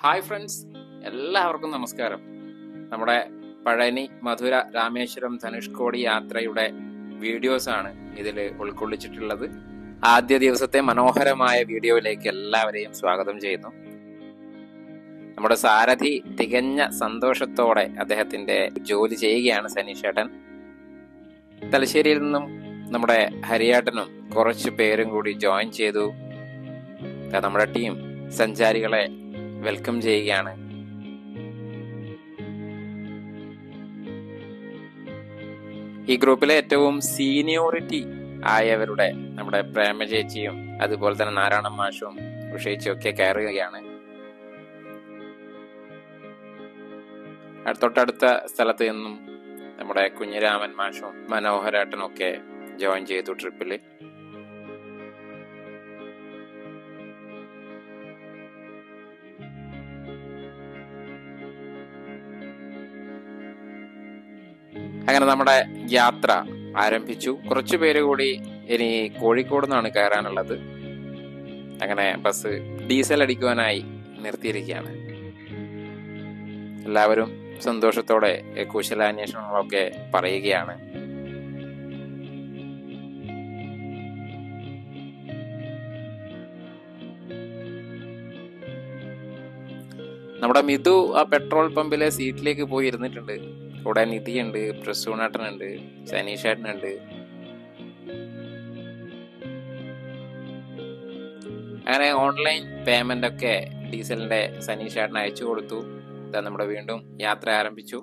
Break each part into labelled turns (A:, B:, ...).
A: Hi friends, എല്ലാവർക്കും നമസ്കാരം. നമ്മുടെ പഴനി, മധുര, രാമേശ്വരം, ധനുഷ്കോടി യാത്രയുടെ വീഡിയോസാണ് ഇതിൽ ഉൾക്കൊള്ളിച്ചിട്ടുള്ളത്. ആദ്യ ദിവസത്തെ മനോഹരമായ വീഡിയോയിലേക്ക് എല്ലാവരെയും സ്വാഗതം ചെയ്യുന്നു. നമ്മുടെ സാരഥി തികഞ്ഞ സന്തോഷത്തോടെ അദ്ദേഹത്തിന്റെ ജോലി ചെയ്യുകയാണ് സനീഷേട്ടൻ. തലശ്ശേരിയിൽ നിന്നും നമ്മുടെ ഹരിയേട്ടനും കുറച്ച് പേരും കൂടി ജോയിൻ ചെയ്തു. നമ്മുടെ ടീം സഞ്ചാരികളെ വെൽക്കം ചെയ്യുകയാണ്. ഈ ഗ്രൂപ്പിലെ ഏറ്റവും സീനിയോറിറ്റി ആയവരുടെ നമ്മുടെ പ്രേമ ചേച്ചിയും അതുപോലെ തന്നെ നാരായണ മാഷും ഉഷേച്ചിയും ഒക്കെ കയറുകയാണ്. തൊട്ടടുത്ത സ്ഥലത്ത് നിന്നും നമ്മുടെ കുഞ്ഞിരാമൻ മാഷും മനോഹരേട്ടനും ഒക്കെ ജോയിൻ ചെയ്തു ട്രിപ്പില്. അങ്ങനെ നമ്മുടെ യാത്ര ആരംഭിച്ചു. കുറച്ചു പേര് കൂടി ഇനി കോഴിക്കോട് നിന്നാണ് കയറാനുള്ളത്. അങ്ങനെ ബസ് ഡീസൽ അടിക്കുവാനായി നിർത്തിയിരിക്കുകയാണ്. എല്ലാവരും സന്തോഷത്തോടെ കുശലാന്വേഷണങ്ങളൊക്കെ പറയുകയാണ്. നമ്മുടെ മിഥു ആ പെട്രോൾ പമ്പിലെ സീറ്റിലേക്ക് പോയി ഇരുന്നിട്ടുണ്ട്. കൂടെ നിധിയുണ്ട്, പ്രസൂണേട്ടനുണ്ട്, സനീഷേട്ടനുണ്ട്. അങ്ങനെ ഓൺലൈൻ പേയ്മെന്റ് ഒക്കെ ഡീസലിന്റെ സനീഷേട്ടന് അയച്ചു കൊടുത്തു. നമ്മുടെ വീണ്ടും യാത്ര ആരംഭിച്ചു.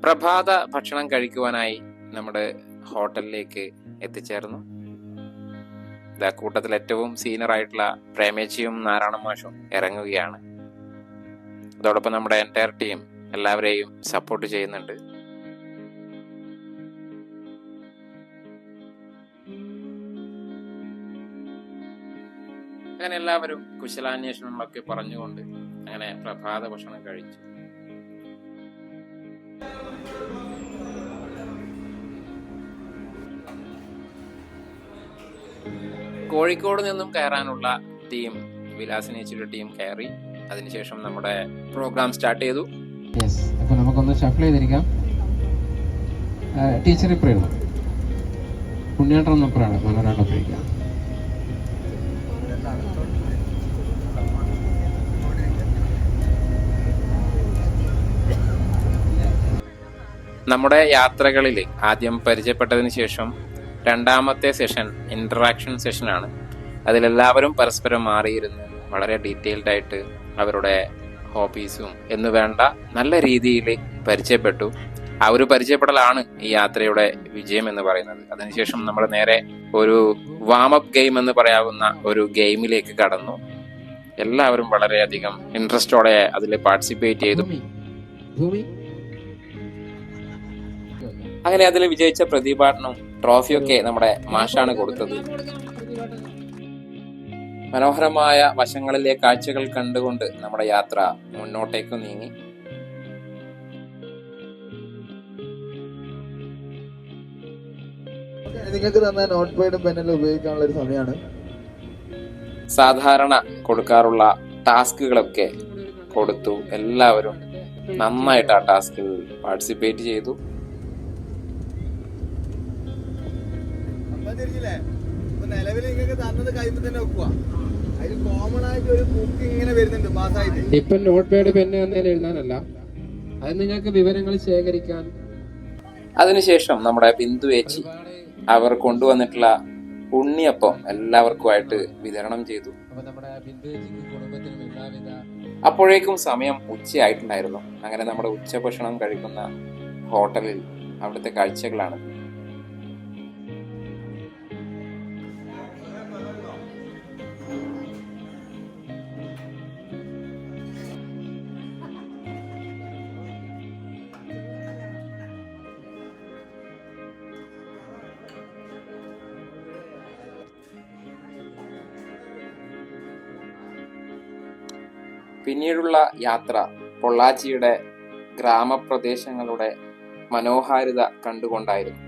A: പ്രഭാത ഭക്ഷണം കഴിക്കുവാനായി നമ്മുടെ ഹോട്ടലിലേക്ക് എത്തിച്ചേർന്നു. കൂട്ടത്തിൽ ഏറ്റവും സീനിയർ ആയിട്ടുള്ള പ്രേമേച്ചിയും നാരായണ മാഷും ഇറങ്ങുകയാണ്. അതോടൊപ്പം നമ്മുടെ എൻറ്റയർ ടീം എല്ലാവരെയും സപ്പോർട്ട് ചെയ്യുന്നുണ്ട്. അങ്ങനെ എല്ലാവരും കുശലാന്വേഷണങ്ങളൊക്കെ പറഞ്ഞുകൊണ്ട് അങ്ങനെ പ്രഭാത ഭക്ഷണം കഴിച്ചു. കോഴിക്കോട് നിന്നും കയറാനുള്ള ടീം, വിലാസിനേച്ചിയുടെ ടീം കയറി. അതിനുശേഷം നമ്മുടെ പ്രോഗ്രാം സ്റ്റാർട്ട് ചെയ്തു.
B: അപ്പോൾ നമുക്കൊന്ന് ഷഫിൾ ചെയ്തിരിക്കാം. ടീച്ചർ ഇപ്പോൾ എഴുതും, പുണ്യാട്ടം നപ്പറാണ് മനോരാട്ടം.
A: നമ്മുടെ യാത്രകളിൽ ആദ്യം പരിചയപ്പെട്ടതിന് ശേഷം രണ്ടാമത്തെ സെഷൻ ഇന്ററാക്ഷൻ സെഷനാണ്. അതിലെല്ലാവരും പരസ്പരം മാറിയിരുന്ന് വളരെ ഡീറ്റെയിൽഡ് ആയിട്ട് അവരുടെ ഹോബീസും എന്ന് വേണ്ട നല്ല രീതിയിൽ പരിചയപ്പെട്ടു. ആ ഒരു പരിചയപ്പെടലാണ് ഈ യാത്രയുടെ വിജയം എന്ന് പറയുന്നത്. അതിനുശേഷം നമ്മൾ നേരെ ഒരു വാമപ്പ് ഗെയിം എന്ന് പറയാവുന്ന ഒരു ഗെയിമിലേക്ക് കടന്നു. എല്ലാവരും വളരെയധികം ഇൻട്രസ്റ്റോടെ അതിൽ പാർട്ടിസിപ്പേറ്റ് ചെയ്തു. അങ്ങനെ അതിൽ വിജയിച്ച പ്രതിഭാടനവും ട്രോഫിയൊക്കെ നമ്മുടെ മാഷാണ് കൊടുത്തത്. മനോഹരമായ വശങ്ങളിലെ കാഴ്ചകൾ കണ്ടുകൊണ്ട് നമ്മുടെ യാത്ര മുന്നോട്ടേക്ക് നീങ്ങി.
C: നിങ്ങൾക്ക് തന്ന നോട്ട് പാഡും പെന്നെല്ലാം ഉപയോഗിക്കാനുള്ള ഒരു സമയമാണ്.
A: സാധാരണ കൊടുക്കാറുള്ള ടാസ്കുകളൊക്കെ കൊടുത്തു. എല്ലാവരും നന്നായിട്ട് ആ ടാസ്കിൽ പാർട്ടിസിപ്പേറ്റ് ചെയ്തു.
C: നിലവിൽ നിങ്ങൾക്ക് തന്നത് കൈമ്പ് തന്നെ വെക്കുക. അതിൽ കോമൺ ആയിട്ട് ഒരു ബുക്ക് ഇങ്ങനെ വരുന്നുണ്ട് പാസ്സായിട്ട്.
B: ഇപ്പൊ നോട്ട് പാഡ് പെന്ന് എന്നതിൽ എഴുതാനല്ല, അത് നിങ്ങൾക്ക് വിവരങ്ങൾ ശേഖരിക്കാൻ.
A: അതിനുശേഷം നമ്മുടെ ബിന്ദു ഏച്ചി അവർ കൊണ്ടുവന്നിട്ടുള്ള ഉണ്ണിയപ്പം എല്ലാവർക്കുമായിട്ട് വിതരണം ചെയ്തു. അപ്പോഴേക്കും സമയം ഉച്ചയായിട്ടുണ്ടായിരുന്നു. അങ്ങനെ നമ്മുടെ ഉച്ചഭക്ഷണം കഴിക്കുന്ന ഹോട്ടലിൽ അവിടുത്തെ കാഴ്ചകളാണ്. പിന്നീടുള്ള യാത്ര പൊള്ളാച്ചിയുടെ ഗ്രാമപ്രദേശങ്ങളുടെ മനോഹാരിത കണ്ടുകൊണ്ടായിരുന്നു.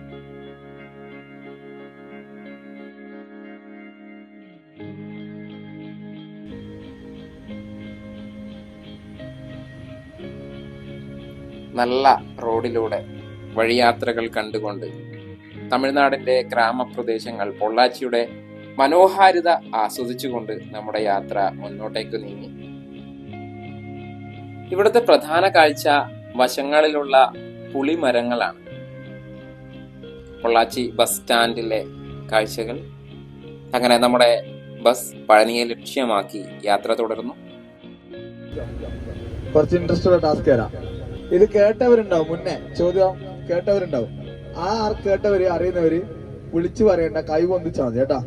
A: നല്ല റോഡിലൂടെ വഴിയാത്രകൾ കണ്ടുകൊണ്ട് തമിഴ്നാടിന്റെ ഗ്രാമപ്രദേശങ്ങൾ, പൊള്ളാച്ചിയുടെ മനോഹാരിത ആസ്വദിച്ചുകൊണ്ട് നമ്മുടെ യാത്ര മുന്നോട്ടേക്ക് നീങ്ങി. ഇവിടുത്തെ പ്രധാന കാഴ്ച വശങ്ങളിലുള്ള പുളിമരങ്ങളാണ്. പൊള്ളാച്ചി ബസ് സ്റ്റാൻഡിലെ കാഴ്ചകൾ. അങ്ങനെ നമ്മുടെ ബസ് പഴനിയെ ലക്ഷ്യമാക്കി യാത്ര തുടർന്നു.
C: കുറച്ച് ഇൻട്രസ്റ്റ് ഉള്ള ടാസ്ക് തരാം. ഇത് കേട്ടവരുണ്ടാവും, മുന്നേ ചോദ്യം കേട്ടവരുണ്ടാവും. കേട്ടവര് അറിയുന്നവര് വിളിച്ചു പറയണ്ട, കൈ പൊന്തിച്ചാൽ മതി കേട്ടാ.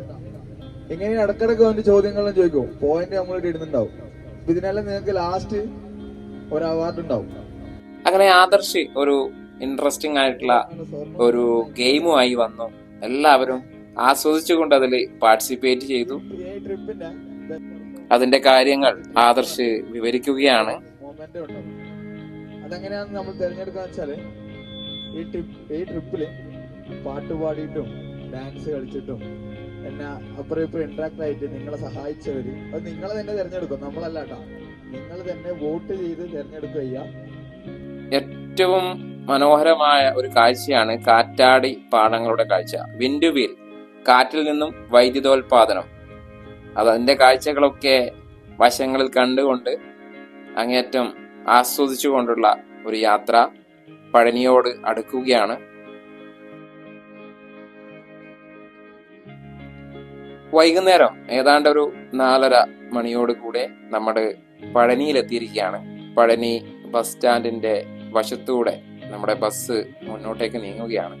C: ഇങ്ങനെ ഇടക്കിടക്ക് വന്ന് ചോദ്യങ്ങളും ചോദിക്കും, പോയിന്റ് നമ്മളിട്ട് ഇടുന്നുണ്ടാവും. ഇതിനെല്ലാം നിങ്ങൾക്ക് ലാസ്റ്റ് ഒരു അവാർഡ് ഉണ്ടാവും.
A: അങ്ങനെ ആദർശ് ഒരു ഇൻട്രസ്റ്റിംഗ് ആയിട്ടുള്ള ഒരു ഗെയിമുമായി വന്നു. എല്ലാവരും ആസ്വദിച്ചുകൊണ്ട് അതിൽ പാർട്ടിസിപ്പേറ്റ് ചെയ്തു. അതിന്റെ കാര്യങ്ങൾ ആദർശ് വിവരിക്കുകയാണ്.
C: മൊമെന്റ് ഉണ്ടാവും. അതെങ്ങനെയാണ് നമ്മൾ തിരഞ്ഞെടുക്കാന്ന് വെച്ചാല്, ഈ ട്രിപ്പില് പാട്ട് പാടിയിട്ടും ഡാൻസ് കളിച്ചിട്ടും എന്നെ അപ്പുറം ഇപ്പുറം ഇന്ററാക്ട് ആയിട്ട് നിങ്ങളെ സഹായിച്ചവര്, അത് നിങ്ങളെ തന്നെ തിരഞ്ഞെടുക്കും, നമ്മളല്ല കേട്ടോ. നിങ്ങൾ തന്നെ വോട്ട് ചെയ്ത് തിരഞ്ഞെടുക്കുക.
A: ഏറ്റവും മനോഹരമായ ഒരു കാഴ്ചയാണ് കാറ്റാടി പാടങ്ങളുടെ കാഴ്ച. വിൻഡ് വീൽ, കാറ്റിൽ നിന്നും വൈദ്യുതോൽപാദനം. അതിന്റെ കാഴ്ചകളൊക്കെ വശങ്ങളിൽ കണ്ടുകൊണ്ട് അങ്ങേറ്റം ആസ്വദിച്ചുകൊണ്ടുള്ള ഒരു യാത്ര പഴനിയോട് അടുക്കുകയാണ്. വൈകുന്നേരം ഏതാണ്ട് ഒരു 4:30 മണിയോട് കൂടെ നമ്മുടെ പഴനിയിലെത്തിയിരിക്കുകയാണ്. പഴനി ബസ് സ്റ്റാൻഡിന്റെ വശത്തൂടെ നമ്മുടെ ബസ് മുന്നോട്ടേക്ക് നീങ്ങുകയാണ്.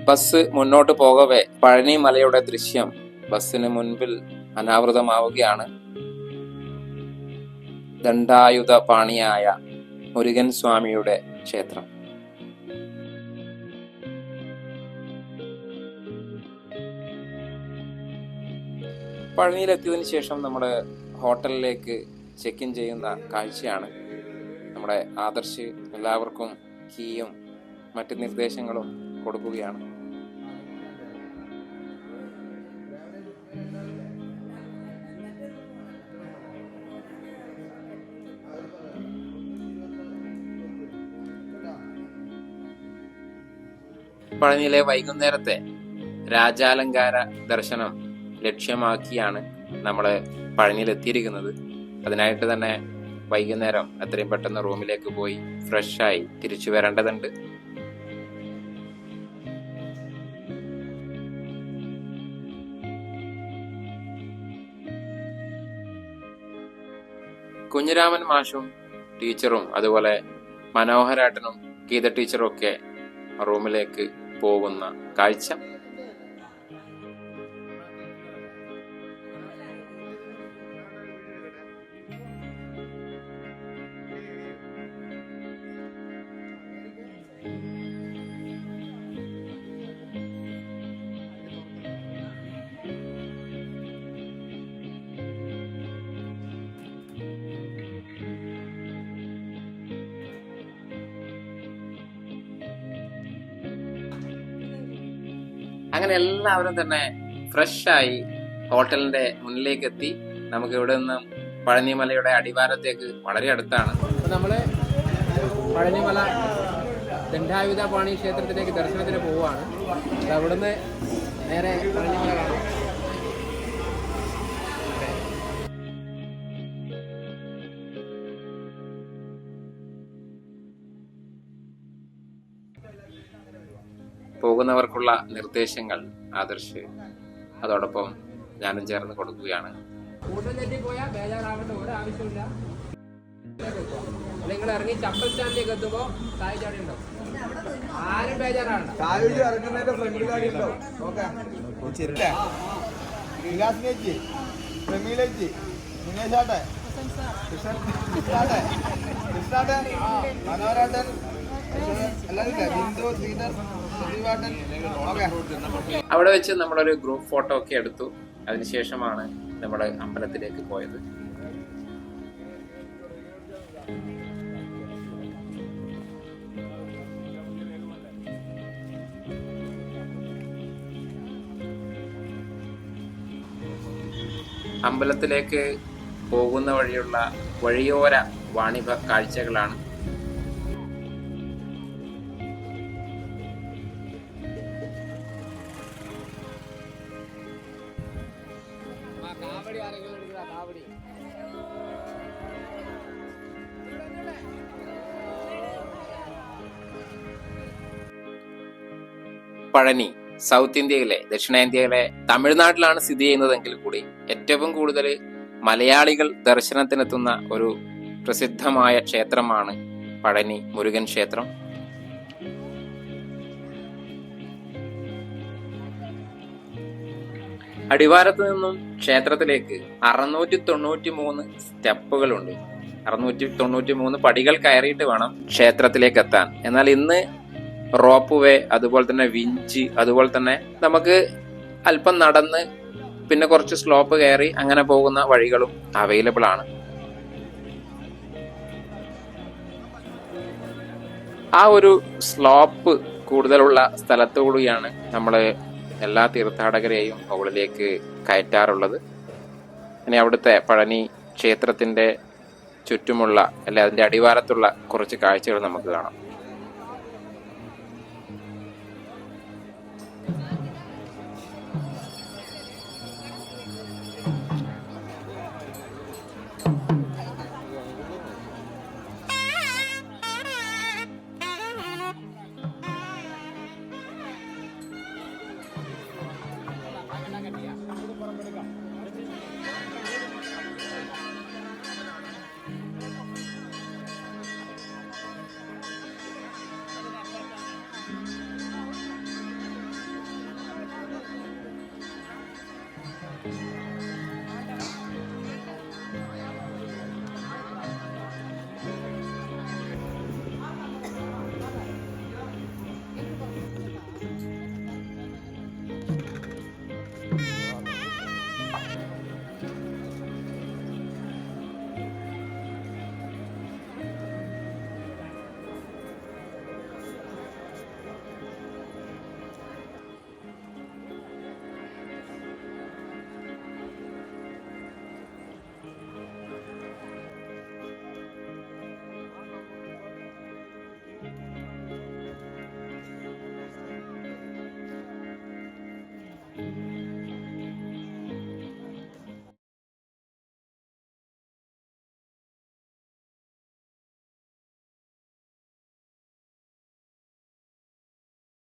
A: ബസ് മുന്നോട്ട് പോകവേ പഴനി മലയുടെ ദൃശ്യം ബസ്സിന് മുൻപിൽ അനാവൃതമാവുകയാണ്. ദണ്ഡായുധ പാണിയായ മുരുകൻ സ്വാമിയുടെ ക്ഷേത്രം. പഴനിയിലെത്തിയതിനു ശേഷം നമ്മുടെ ഹോട്ടലിലേക്ക് ചെക്ക് ഇൻ ചെയ്യുന്ന കാഴ്ചയാണ്. നമ്മുടെ ആദർശ് എല്ലാവർക്കും കീയും മറ്റ് നിർദ്ദേശങ്ങളും കൊടുക്കുകയാണ്. പഴനിയിലെ വൈകുന്നേരത്തെ രാജാലങ്കാര ദർശനം ലക്ഷ്യമാക്കിയാണ് നമ്മൾ പഴനിയിലെത്തിയിരിക്കുന്നത്. അതിനായിട്ട് തന്നെ വൈകുന്നേരം എത്രയും പെട്ടെന്ന് റൂമിലേക്ക് പോയി ഫ്രഷായി തിരിച്ചു വരേണ്ടതുണ്ട്. കുഞ്ഞിരാമൻ മാഷും ടീച്ചറും അതുപോലെ മനോഹരേട്ടനും ഗീത ടീച്ചറും ഒക്കെ റൂമിലേക്ക് പോകുന്ന കാഴ്ച. അങ്ങനെ എല്ലാവരും തന്നെ ഫ്രഷായി ഹോട്ടലിന്റെ മുന്നിലേക്ക് എത്തി. നമുക്ക് ഇവിടെ നിന്നും പഴനിമലയുടെ അടിവാരത്തേക്ക് വളരെ അടുത്താണ്.
B: അപ്പോൾ നമ്മൾ പഴനിമല ദണ്ഡായുധ പാണി ക്ഷേത്രത്തിലേക്ക് ദർശനത്തിന് പോവുകയാണ്. അവിടുന്ന് നേരെ പഴനിമല കാണാം.
A: പോകുന്നവർക്കുള്ള നിർദ്ദേശങ്ങൾ ആദർശ് അതോടൊപ്പം ഞാനും ചേർന്ന് കൊടുക്കുകയാണ്.
B: കൂട്ടം തെറ്റിപ്പോയാൽ ബേജാറാവേണ്ട ഒരു ആവശ്യമില്ല. നിങ്ങൾ ഇറങ്ങി ചപ്പൽ സ്റ്റാൻഡിലേക്ക് എത്തുമ്പോൾ താഴെ ചാടി ഉണ്ടാവും. ആരും ബേജാറാവണ്ട.
C: ഇറങ്ങുന്നതിന്റെ ഫ്രണ്ട് ഗാഡി ഉണ്ടാവും. മനോഹരേട്ടൻ,
A: അവിടെ വെച്ച് നമ്മളൊരു ഗ്രൂപ്പ് ഫോട്ടോ ഒക്കെ എടുത്തു. അതിനുശേഷമാണ് നമ്മൾ അമ്പലത്തിലേക്ക് പോയത്. അമ്പലത്തിലേക്ക് പോകുന്ന വഴിയുള്ള വഴിയോര വാണിഭ കാഴ്ചകളാണ്. പഴനി സൗത്ത് ഇന്ത്യയിലെ, ദക്ഷിണേന്ത്യയിലെ തമിഴ്നാട്ടിലാണ് സ്ഥിതി ചെയ്യുന്നതെങ്കിൽ കൂടി ഏറ്റവും കൂടുതൽ മലയാളികൾ ദർശനത്തിനെത്തുന്ന ഒരു പ്രസിദ്ധമായ ക്ഷേത്രമാണ് പഴനി മുരുകൻ ക്ഷേത്രം. അടിവാരത്ത് നിന്നും ക്ഷേത്രത്തിലേക്ക് 693 സ്റ്റെപ്പുകളുണ്ട്. 693 പടികൾ കയറിയിട്ട് വേണം ക്ഷേത്രത്തിലേക്ക് എത്താൻ. എന്നാൽ ഇന്ന് റോപ്പ് വേ, അതുപോലെ തന്നെ വിഞ്ച്, അതുപോലെ തന്നെ നമുക്ക് അല്പം നടന്ന് പിന്നെ കുറച്ച് സ്ലോപ്പ് കയറി അങ്ങനെ പോകുന്ന വഴികളും അവൈലബിൾ ആണ്. ആ ഒരു സ്ലോപ്പ് കൂടുതലുള്ള സ്ഥലത്തുകൂടിയാണ് നമ്മൾ എല്ലാ തീർത്ഥാടകരെയും മുകളിലേക്ക് കയറ്റാറുള്ളത്. ഇനി അവിടുത്തെ പഴനി ക്ഷേത്രത്തിന്റെ ചുറ്റുമുള്ള, അല്ലെ അതിന്റെ അടിവാരത്തുള്ള കുറച്ച് കാഴ്ചകൾ നമുക്ക് കാണാം.